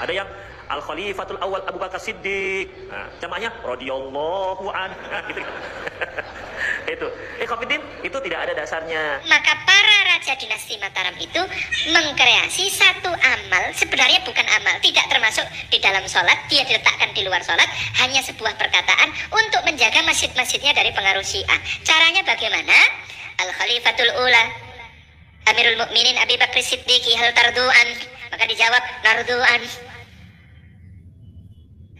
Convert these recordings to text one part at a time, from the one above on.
Ada yang Al Khalifatul Awal Abu Bakar Siddiq. Nah, jamaahnya radhiyallahu an. Gitu kan. Itu. Ikhwatiddin, itu tidak ada dasarnya. Maka para raja dinasti Mataram itu mengkreasi satu amal, sebenarnya bukan amal, tidak termasuk di dalam sholat, dia diletakkan di luar sholat, hanya sebuah perkataan untuk menjaga masjid-masjidnya dari pengaruh Syiah. Caranya bagaimana? Al Khalifatul Ula Amirul Mukminin Abi Bakr Siddiq hal tardu'an, maka dijawab nardu'an.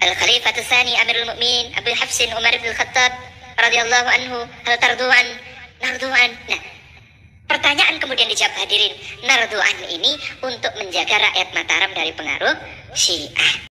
Al Khalifatul Tsani Amirul Mukminin Abu Hafsin Umar bin Khattab radhiyallahu anhu hal tardu'an, nardu'an. Nah, pertanyaan kemudian dijawab hadirin, nardu'an ini untuk menjaga rakyat Mataram dari pengaruh Syiah.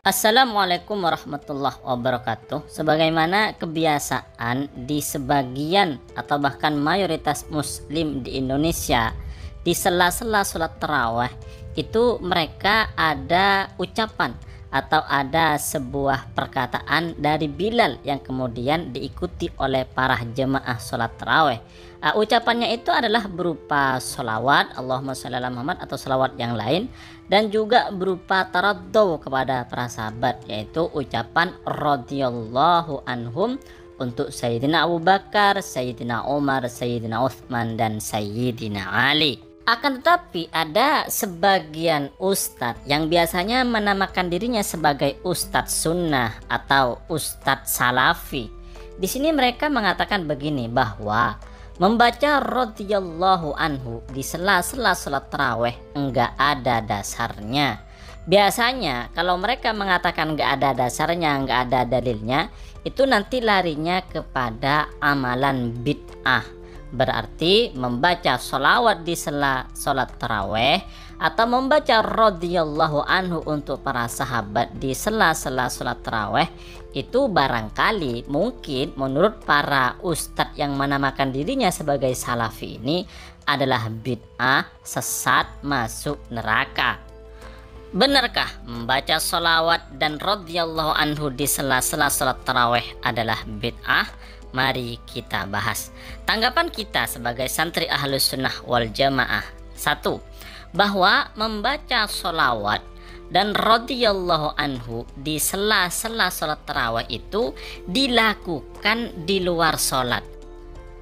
Assalamualaikum warahmatullahi wabarakatuh. Sebagaimana kebiasaan di sebagian atau bahkan mayoritas muslim di Indonesia, di sela-sela sholat tarawih itu mereka ada ucapan atau ada sebuah perkataan dari Bilal yang kemudian diikuti oleh para jemaah sholat tarawih. Ucapannya itu adalah berupa sholawat Allahumma sholli ala Muhammad atau sholawat yang lain, dan juga berupa taraddu kepada para sahabat, yaitu ucapan radhiyallahu anhum untuk Sayyidina Abu Bakar, Sayyidina Umar, Sayyidina Utsman, dan Sayyidina Ali. Akan tetapi ada sebagian ustadz yang biasanya menamakan dirinya sebagai ustadz sunnah atau ustadz salafi. Di sini mereka mengatakan begini, bahwa membaca radhiyallahu anhu di sela-sela salat tarawih enggak ada dasarnya. Biasanya kalau mereka mengatakan enggak ada dasarnya, enggak ada dalilnya, itu nanti larinya kepada amalan bid'ah. Berarti membaca sholawat di sela salat tarawih atau membaca radhiyallahu anhu untuk para sahabat di sela-sela salat tarawih itu barangkali mungkin menurut para ustadz yang menamakan dirinya sebagai salafi ini adalah bid'ah, sesat, masuk neraka. Benarkah membaca sholawat dan radhiyallahu anhu di sela-sela salat tarawih adalah bid'ah? Mari kita bahas. Tanggapan kita sebagai santri Ahlus Sunnah wal Jamaah: 1. Bahwa membaca sholawat dan radhiyallahu anhu di sela-sela salat tarawih itu dilakukan di luar sholat.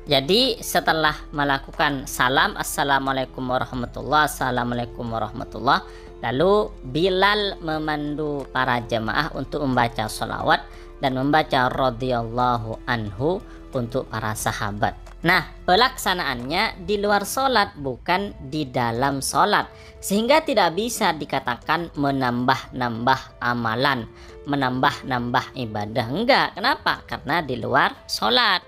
Jadi setelah melakukan salam assalamualaikum warahmatullah, assalamualaikum warahmatullah, lalu Bilal memandu para jemaah untuk membaca sholawat dan membaca radhiyallahu anhu untuk para sahabat. Nah, pelaksanaannya di luar sholat, bukan di dalam sholat, sehingga tidak bisa dikatakan menambah-nambah amalan, menambah-nambah ibadah. Enggak, kenapa? Karena di luar sholat.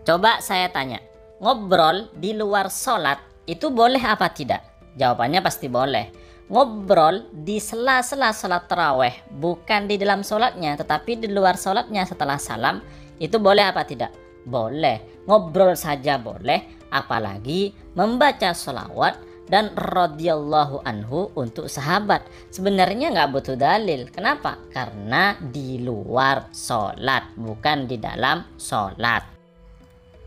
Coba saya tanya, ngobrol di luar sholat itu boleh apa tidak? Jawabannya pasti boleh. Ngobrol di sela-sela salat tarawih, bukan di dalam sholatnya tetapi di luar sholatnya setelah salam, itu boleh apa tidak? Boleh. Ngobrol saja boleh, apalagi membaca sholawat dan radhiyallahu anhu untuk sahabat. Sebenarnya nggak butuh dalil. Kenapa? Karena di luar sholat, bukan di dalam sholat.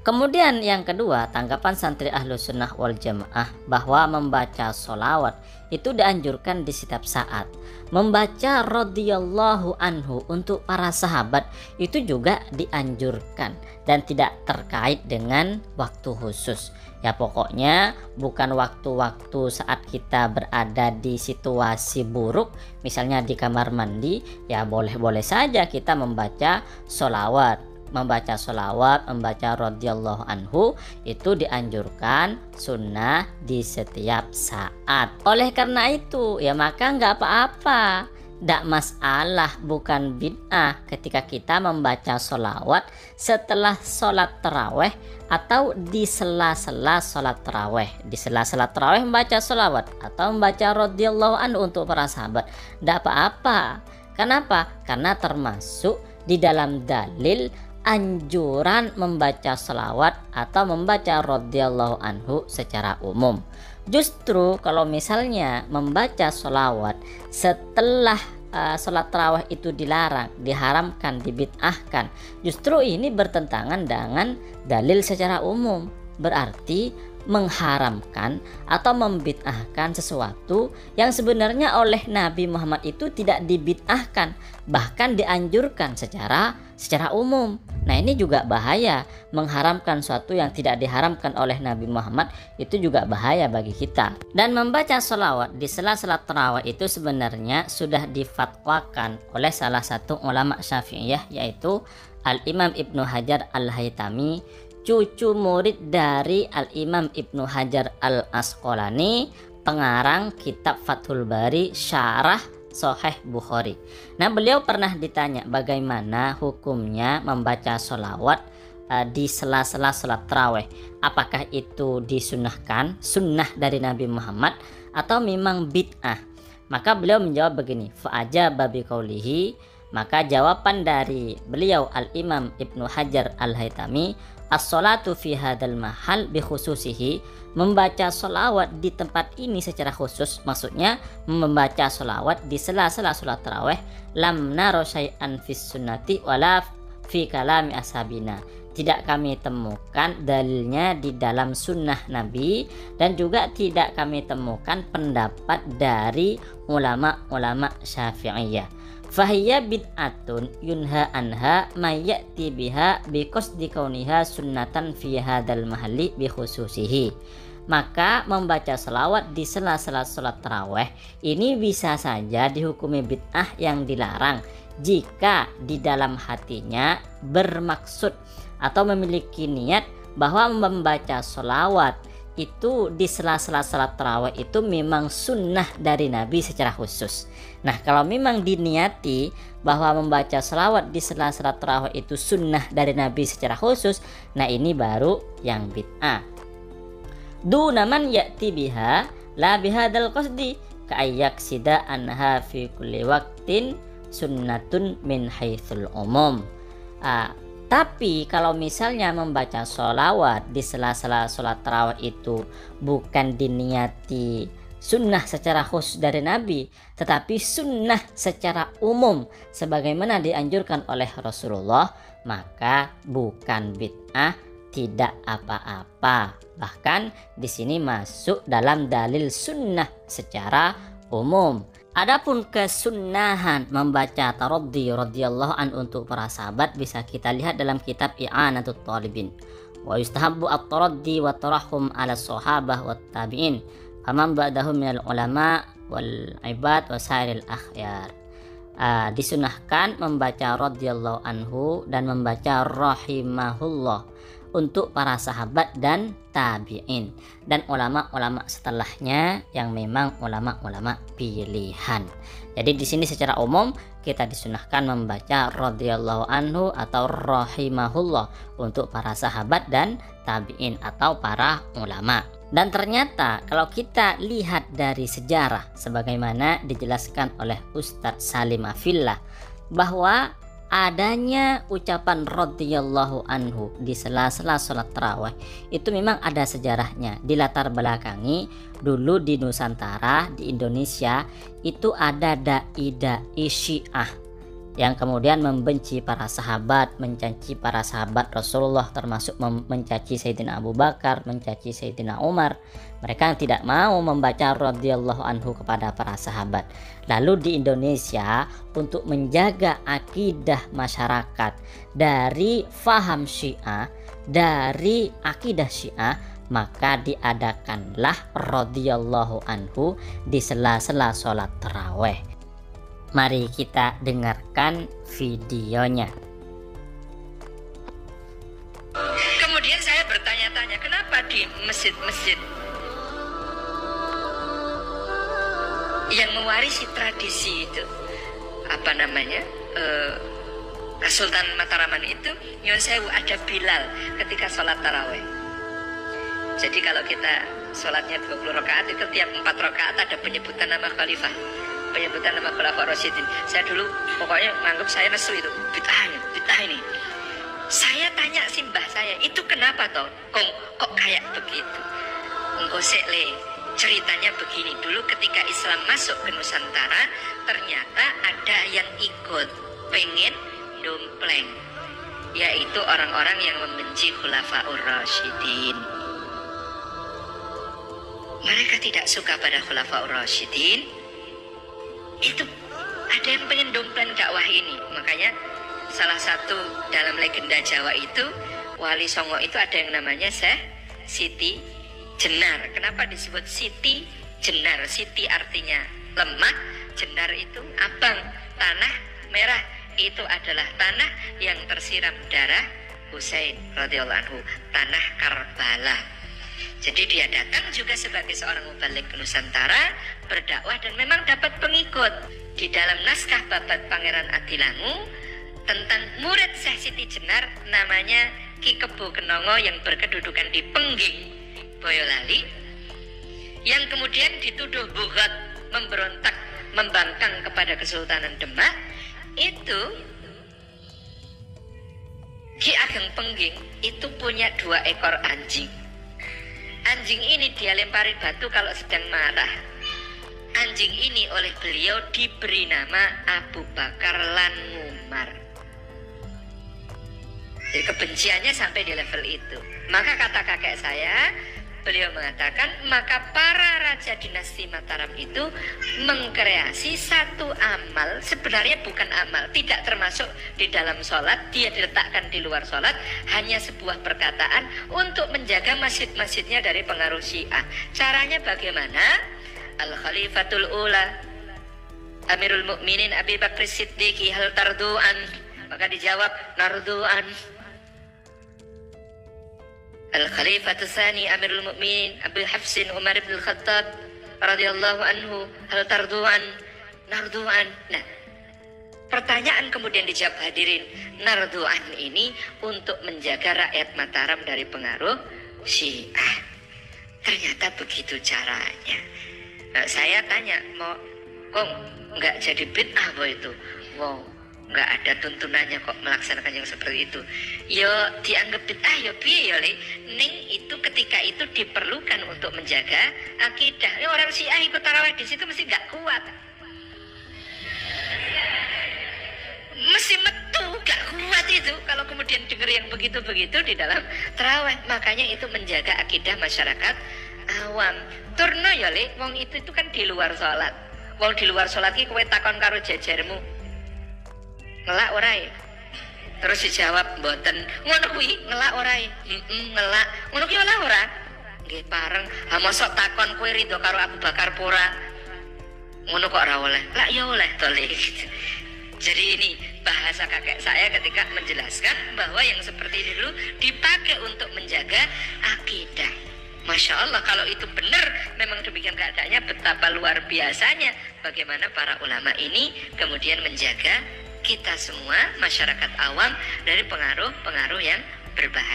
Kemudian yang kedua, tanggapan santri Ahlus Sunnah wal Jamaah bahwa membaca sholawat itu dianjurkan di setiap saat. Membaca radhiyallahu anhu untuk para sahabat itu juga dianjurkan dan tidak terkait dengan waktu khusus. Ya pokoknya bukan waktu-waktu saat kita berada di situasi buruk, misalnya di kamar mandi, ya boleh-boleh saja kita membaca sholawat. Membaca sholawat, membaca radhiyallahu anhu itu dianjurkan sunnah di setiap saat. Oleh karena itu ya maka nggak apa-apa, tidak masalah, bukan bid'ah ketika kita membaca sholawat setelah sholat tarawih atau di sela-sela sholat tarawih. Di sela-sela tarawih membaca sholawat atau membaca radhiyallahu anhu untuk para sahabat, tidak apa-apa. Kenapa? Karena termasuk di dalam dalil anjuran membaca selawat atau membaca radhiyallahu anhu secara umum. Justru kalau misalnya membaca selawat setelah sholat tarawih itu dilarang, diharamkan, dibid'ahkan, justru ini bertentangan dengan dalil secara umum. Berarti mengharamkan atau membid'ahkan sesuatu yang sebenarnya oleh Nabi Muhammad itu tidak dibid'ahkan, bahkan dianjurkan secara umum. Nah, ini juga bahaya. Mengharamkan sesuatu yang tidak diharamkan oleh Nabi Muhammad itu juga bahaya bagi kita. Dan membaca sholawat di sela-sela tarawih itu sebenarnya sudah difatwakan oleh salah satu ulama Syafi'iyah, yaitu Al-Imam Ibnu Hajar Al-Haytami, cucu murid dari Al-Imam Ibnu Hajar Al-Asqalani, pengarang kitab Fathul Bari Syarah Sahih Bukhari. Nah, beliau pernah ditanya bagaimana hukumnya membaca sholawat di sela-sela sholat tarawih. Apakah itu disunahkan, sunnah dari Nabi Muhammad, atau memang bid'ah? Maka beliau menjawab begini, fa'ajaba biqaulihi, maka jawaban dari beliau Al-Imam Ibnu Hajar Al-Haytami, as-sholatu fi hadal mahal bi khususihi, membaca sholawat di tempat ini secara khusus, maksudnya membaca sholawat di sela-sela sholat tarawih, lam naro syai'an fis sunnati wala fi kalami ashabina, tidak kami temukan dalilnya di dalam sunnah Nabi, dan juga tidak kami temukan pendapat dari ulama-ulama Syafi'iyah. Fahiyya bid'atun yunha anha mayyati biha biqasdi kauniha sunnatan fi hadal mahalli bi khususihi. Maka membaca selawat di sela-sela salat tarawih ini bisa saja dihukumi bid'ah yang dilarang jika di dalam hatinya bermaksud atau memiliki niat bahwa membaca selawat itu di sela-sela salat tarawih itu memang sunnah dari Nabi secara khusus. Nah, kalau memang diniati bahwa membaca selawat di sela-sela tarawih itu sunnah dari Nabi secara khusus, nah ini baru yang bid'ah. Duna man ya'ti biha la bihadal qasdi ka'ayyak sida anha fi kulli waqtin sunnatun min haitsul umum. Tapi kalau misalnya membaca sholawat di sela-sela sholat tarawih itu bukan diniati sunnah secara khusus dari Nabi, tetapi sunnah secara umum sebagaimana dianjurkan oleh Rasulullah, maka bukan bid'ah, tidak apa-apa. Bahkan di sini masuk dalam dalil sunnah secara umum. Adapun kesunnahan membaca taraddi radhiyallahu an untuk para sahabat bisa kita lihat dalam kitab I'anatut Talibin. Wa yustahabbu at-taraddi wa tarahhum 'ala sahabah wat tabi'in faman ba'dahum minal ulama wal ibad wa sairil akhyar. Disunahkan membaca radhiyallahu anhu dan membaca rahimahullah untuk para sahabat dan tabi'in dan ulama-ulama setelahnya yang memang ulama-ulama pilihan. Jadi di sini secara umum kita disunahkan membaca radhiyallahu anhu atau rahimahullah untuk para sahabat dan tabi'in atau para ulama. Dan ternyata kalau kita lihat dari sejarah sebagaimana dijelaskan oleh Ustadz Salim Afillah bahwa adanya ucapan radhiyallahu anhu di sela-sela sholat tarawih itu memang ada sejarahnya. Dilatar belakangi dulu di Nusantara, di Indonesia itu ada dai-dai Syiah yang kemudian membenci para sahabat, mencaci para sahabat Rasulullah, termasuk mencaci Sayyidina Abu Bakar, mencaci Sayyidina Umar. Mereka yang tidak mau membaca radhiyallahu anhu kepada para sahabat. Lalu di Indonesia untuk menjaga akidah masyarakat dari faham Syiah, dari akidah Syiah, maka diadakanlah radhiyallahu anhu di sela-sela sholat tarawih. Mari kita dengarkan videonya. Kemudian saya bertanya-tanya, kenapa di masjid-masjid yang mewarisi tradisi itu, Sultan Mataraman itu, nyuwun sewu, ada Bilal ketika sholat tarawih. Jadi kalau kita sholatnya 20 rakaat itu tiap 4 rakaat ada penyebutan nama khalifah, penyebutan nama Khulafaur Rasyidin. Saya dulu pokoknya nganggap saya nesu itu bid'ah ini. Saya tanya si mbah saya, itu kenapa toh? Kok kayak begitu? Engko sik le, Ceritanya begini, dulu ketika Islam masuk ke Nusantara, ternyata ada yang ikut pengen dompleng, yaitu orang-orang yang membenci Khulafaur Rasyidin. Mereka tidak suka pada Khulafaur Rasyidin. Itu ada yang pengen dompleng dakwah ini. Makanya salah satu dalam legenda Jawa itu, Wali Songo itu ada yang namanya Syekh Siti Jenar. Kenapa disebut Siti Jenar? Siti artinya lemah, Jenar itu abang. Tanah merah itu adalah tanah yang tersiram darah Husain radhiyallahu anhu, tanah Karbala. Jadi dia datang juga sebagai seorang mubalik ke Nusantara, berdakwah dan memang dapat pengikut. Di dalam naskah Babat Pangeran Adilangu tentang murid Syekh Siti Jenar namanya Ki Kebo Kenongo yang berkedudukan di Pengging, Boyolali, yang kemudian dituduh bughat, memberontak, membangkang kepada Kesultanan Demak. Itu Ki Ageng Pengging itu punya 2 ekor anjing. Anjing ini dia lempari batu kalau sedang marah. Anjing ini oleh beliau diberi nama Abu Bakar Lan Ngumar. Jadi kebenciannya sampai di level itu. Maka kata kakek saya, beliau mengatakan, maka para raja dinasti Mataram itu mengkreasi satu amal, sebenarnya bukan amal, tidak termasuk di dalam sholat, dia diletakkan di luar sholat, hanya sebuah perkataan untuk menjaga masjid-masjidnya dari pengaruh Syiah. Caranya bagaimana? Al-Khalifatul Ula Amirul Mukminin Abi Bakr Siddiqi hal tardu'an, maka dijawab nardu'an. Al-Khalifatul Tsani Amirul Mukminin Abi Hafsin Umar bin Khattab radhiyallahu anhu hal tardu'an, nardu'an. Nah, pertanyaan kemudian dijawab hadirin, nardu'an ini untuk menjaga rakyat Mataram dari pengaruh Syiah. Ternyata begitu caranya. Nah, saya tanya, mau kok nggak jadi bid'ah boh itu? Wow, nggak ada tuntunannya kok melaksanakan yang seperti itu. Yo dianggap bid'ah yo piye yo le. Ning itu ketika itu diperlukan untuk menjaga akidah. Ya, orang Syiah ikut tarawih di situ mesti nggak kuat. Mesti metu gak kuat itu kalau kemudian dengar yang begitu-begitu di dalam tarawih. Makanya itu menjaga akidah masyarakat awam. Turno ya le, wong itu kan di luar sholat. Wong di luar sholat ki kowe takon karo jejermu, ngelak ora ya? Terus dijawab mboten. Ngono kuwi ngelak ora ya? Ngelak. Ngono ki ora? Nggih pareng. Ha mosok takon kowe rido karo Abu Bakar pura? Ngono kok ora oleh? Lah ya oleh to le. Jadi ini bahasa kakek saya ketika menjelaskan bahwa yang seperti ini dulu dipakai untuk menjaga akidah. Masya Allah, kalau itu benar memang demikian keadaannya, betapa luar biasanya bagaimana para ulama ini kemudian menjaga kita semua masyarakat awam dari pengaruh-pengaruh yang berbahaya.